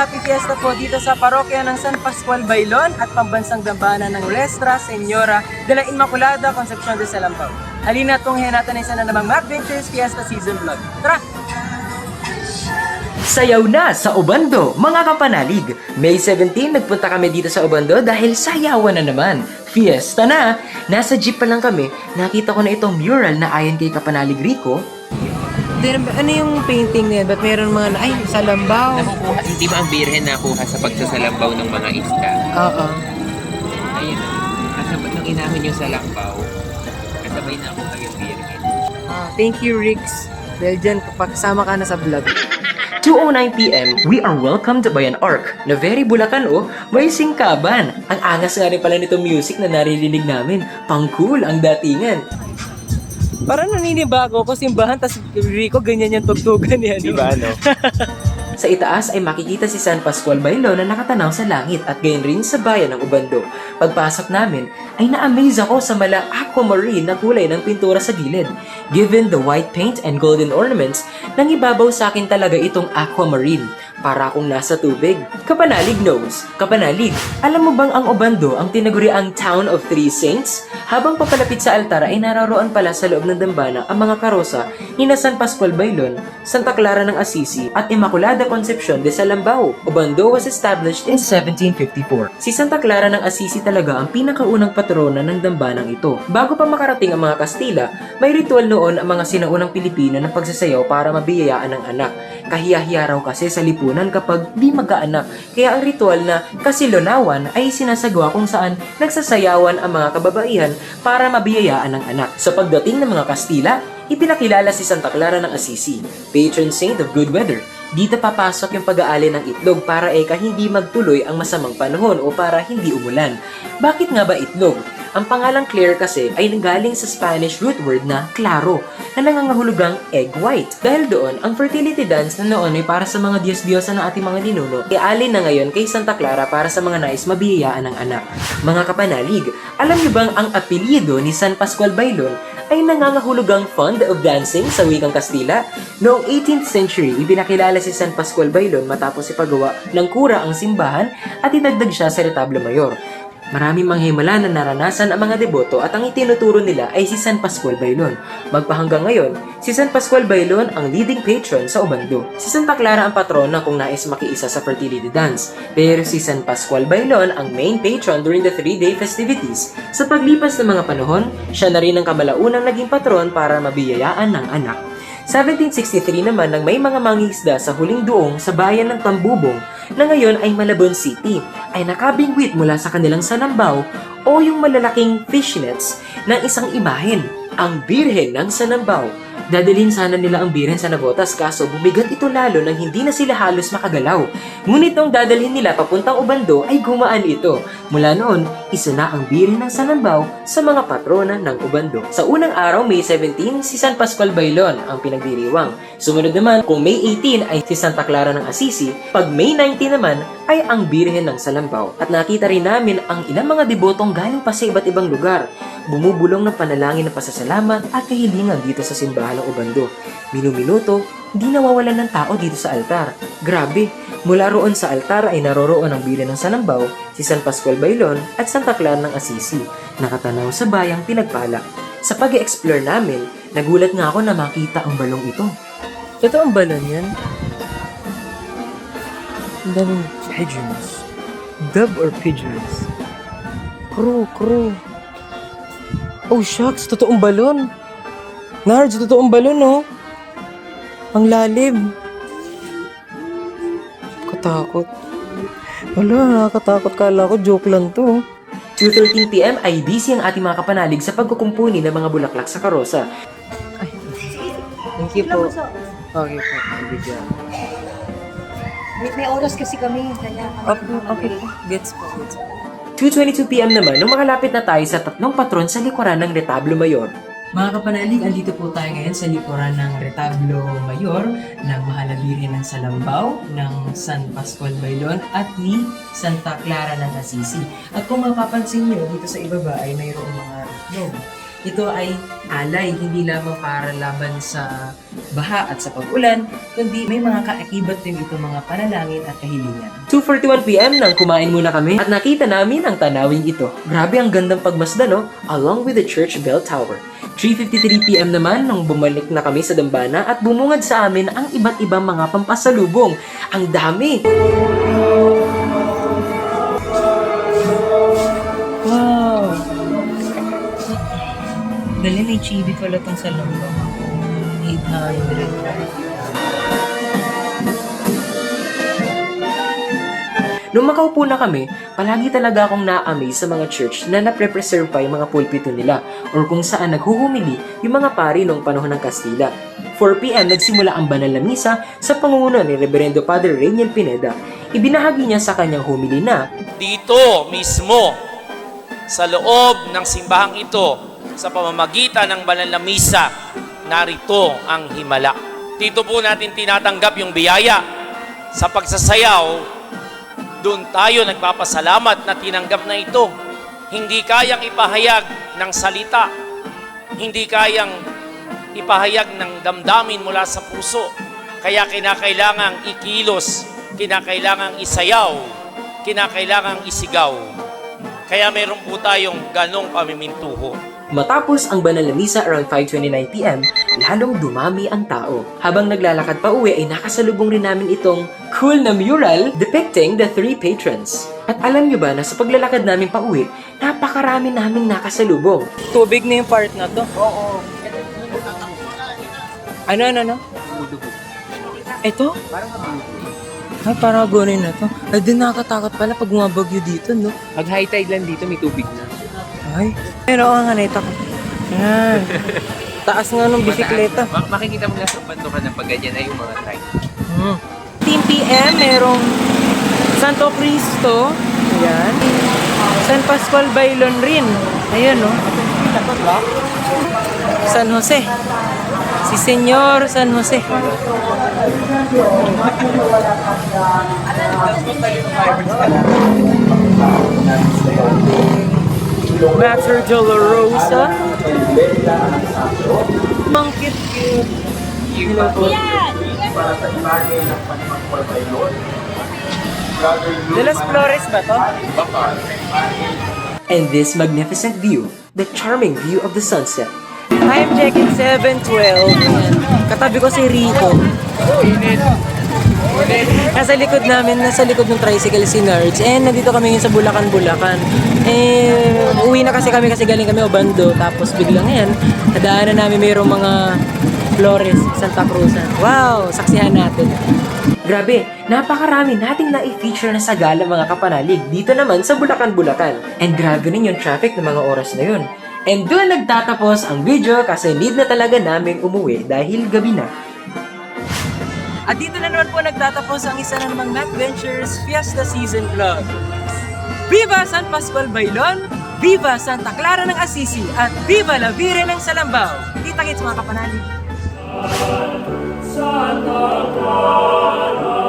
happy fiesta po dito sa parokya ng San Pascual Bailon at pambansang dambana ng Nuestra Señora de la Inmaculada Concepcion de Salampao. Halina at tunghayan natin ang isa na namang Mac Ventures Fiesta Season Vlog. Tara! Sayaw na sa Obando, mga kapanalig! May 17, nagpunta kami dito sa Obando dahil sayawan na naman. Fiesta na! Nasa jeep pa lang kami, nakita ko na itong mural na ayon kay Kapanalig Rico. Ano yung painting na yan? Ba't meron mga, ay, salambaw? Nakukuha, hindi ba ang birhen nakuha sa pagsasalambaw ng mga isda? Oo. Ayun, kasabay nung inahon yung salambaw, kasabay nakuha yung birhen. Thank you, Rix. Dahil dyan, kasama ka na sa vlog. 2:09 PM, we are welcomed by an arc na very Bulacan may singkaban. Ang angas nga rin pala nitong music na naririnig namin. Pang cool ang datingan. Parang naninibago ko simbahan, tas Rico, ganyan yung tugtugan niya. Diba, no? Sa itaas ay makikita si San Pascual Bailon na nakatanaw sa langit at gayon rin sa bayan ng Obando. Pagpasok namin ay na-amaze ako sa mala aquamarine na kulay ng pintura sa gilid. Given the white paint and golden ornaments, nangibabaw sa akin talaga itong aquamarine. Para akong nasa tubig. Kapanalig knows. Kapanalig, alam mo bang ang Obando ang tinaguriang Town of Three Saints? Habang papalapit sa altar ay naroroon pala sa loob ng dambana ang mga karosa ni na San Pascual Bailon, Santa Clara ng Assisi at Immaculada Concepcion de Salambao. Obando was established in 1754. Si Santa Clara ng Assisi talaga ang pinakaunang patrona ng dambanang ito. Bago pa makarating ang mga Kastila, may ritual noon ang mga sinaunang Pilipino ng pagsasayaw para mabiyayaan ng anak. Kahiya-hiya raw kasi sa lipunan kapag di magkaanak. Kaya ang ritual na kasilonawan ay sinasagawa kung saan nagsasayawan ang mga kababaihan para mabiyayaan ng anak. Sa pagdating ng mga Kastila, ipinakilala si Santa Clara ng Assisi, patron saint of good weather. Dito papasok yung pag-aali ng itlog para hindi magtuloy ang masamang panahon o para hindi umulan. Bakit nga ba itlog? Ang pangalang Claire kasi ay nanggaling sa Spanish root word na claro, na nangangahulugang egg white. Dahil doon, ang fertility dance na noon ay para sa mga diyos-diyosa ng ating mga ninuno, ialin na ngayon kay Santa Clara para sa mga nais mabiyayaan ng anak. Mga kapanalig, alam niyo bang ang apelyido ni San Pascual Bailon ay nangangahulugang fond of dancing sa wikang Kastila? Noong 18th century, ipinakilala si San Pascual Bailon matapos ipagawa ng kura ang simbahan at idagdag siya sa retablo mayor. Maraming manghimala na naranasan ang mga deboto at ang itinuturo nila ay si San Pascual Bailon. Magpahanggang ngayon, si San Pascual Bailon ang leading patron sa Obando. Si Santa Clara ang patrona kung nais makiisa sa fertility dance. Pero si San Pascual Bailon ang main patron during the 3-day festivities. Sa paglipas ng mga panahon, siya na rin ang kamalaunang naging patron para mabiyayaan ng anak. 1763 naman nang may mga mangingisda sa huling duong sa bayan ng Tambubong na ngayon ay Malabon City ay nakabingwit mula sa kanilang sanambaw o yung malalaking fishnets ng isang imahen, ang Birhen ng Sanambaw. Dadalhin sana nila ang Birhen sa Navotas kaso bumigat ito lalo nang hindi na sila halos makagalaw. Ngunit nung dadalhin nila papuntang Obando ay gumaan ito. Mula noon, isa na ang Birhen ng Sanambaw sa mga patrona ng Obando. Sa unang araw, May 17, si San Pascual Bailon ang pinagdiriwang. Sumunod naman, kung May 18 ay si Santa Clara ng Assisi, pag May 19 naman ay ang Birhen ng Salambao. At nakita rin namin ang ilang mga debotong galing pa sa iba't ibang lugar. Bumubulong ng panalangin ng pasasalamat at kahilingan dito sa simbahan ng Obando. Minu-minuto, di nawawalan ng tao dito sa altar. Grabe, mula roon sa altar ay naroroon ang Birhen ng Sanambao, si San Pascual Bailon at Santa Clara ng Assisi, nakatanaw sa bayang pinagpala. Sa pag-explore namin, nagulat nga ako na makita ang balong ito. Ito ang balon yan. Ang daming pigeons. Dove or pigeons? Crow. Oh shucks, totoong balon. Nards, totoong balon, no? Ang lalim. Katakot. Wala, nakakatakot. Kala ko, joke lang to. 2:13 PM ay busy ang ating mga kapanalig sa pagkukumpuni ng mga bulaklak sa karosa. Thank you po. Okay po. Bigyan. May oras kasi kami. Kaya Okay po. Gets po. 2:22 PM naman nung makalapit na tayo sa tatlong patron sa likuran ng Retablo Mayor. Mga kapanalig, andito po tayo ngayon sa likuran ng Retablo Mayor ng Mahal na Birhen ng Salambao, ng San Pascual Bailon at ni Santa Clara ng Assisi. At kung mapapansin nyo, dito sa ibaba ay mayroong mga itlog. Ito ay alay, hindi lamang para laban sa baha at sa pag-ulan, kundi may mga kaakibat din ito mga panalangin at kahilingan. 2:41 PM nang kumain muna kami at nakita namin ang tanawing ito. Grabe ang gandang pagmasdan, no? Along with the church bell tower. 3:53 PM naman nang bumalik na kami sa dambana at bumungad sa amin ang iba't ibang mga pampasalubong. Ang dami! Wow! Dali, may chibi pala itong sa loob. 800. Nung makaupo na kami, palagi talaga akong na-amaze sa mga church na napre-preserve pa yung mga pulpito nila or kung saan naghuhumili yung mga pari noong panahon ng Kastila. 4 PM nagsimula ang banal na misa sa pangunguna ni Reverendo Father Rainiel Pineda. Ibinahagi niya sa kanyang humili na dito mismo sa loob ng simbahang ito sa pamamagitan ng banal na misa, narito ang himala. Dito po natin tinatanggap yung biyaya sa pagsasayaw. Doon tayo nagpapasalamat na tinanggap na ito. Hindi kayang ipahayag ng salita. Hindi kayang ipahayag ng damdamin mula sa puso. Kaya kinakailangang ikilos, kinakailangang isayaw, kinakailangang isigaw. Kaya meron po tayong ganong pamimintuho. Matapos ang banal na misa around 5:29 PM, lalong dumami ang tao. Habang naglalakad pa uwi ay nakasalubong rin namin itong cool na mural depicting the three patrons. At alam nyo ba na sa paglalakad namin pa uwi, napakarami naming nakasalubong. Tubig na yung part na to. Oo. Ano? Ito? Ay, parang agonin na to. Ay, din nakakatakot pala pag bumabagyo dito, no? Pag high tide lang dito, may tubig na. Ay, pero nga nito ko. Yan. Taas nga ng bisikleta. Makikita mo lang sa bando ka ng pag ganyan ay yung mga tide. 10 PM, merong Santo Cristo. Ayan. San Pascual Bailon rin. Ayan, no? San Jose. Si Senyor San Jose. Mater Dolorosa. Ang cute. Hello po. De las Flores ba to? And this magnificent view, the charming view of the sunset. Time check in 7:12. Ayan. Katabi ko si Rico. Nasa likod ng tricycle si Nerds. And nandito kami ngayon sa Bulacan. Uwi na kasi galing kami Obando. Tapos biglang ngayon, nadaanan namin mayroong mga Flores, Santa Cruz. Wow, saksihan natin. Grabe, napakarami nating na-feature na sagala mga kapanalig dito naman sa Bulacan. And grabe rin yung traffic ng mga oras na yun. And doon nagtatapos ang video kasi need na talaga namin umuwi dahil gabi na. At dito na naman po nagtatapos ang isa na namang Adventures Fiesta Season Vlog. Viva San Pascual Bailon! Viva Santa Clara ng Assisi! At Viva la Virgen ng Salambao! Kita-kits mga kapanalig! Santa Clara.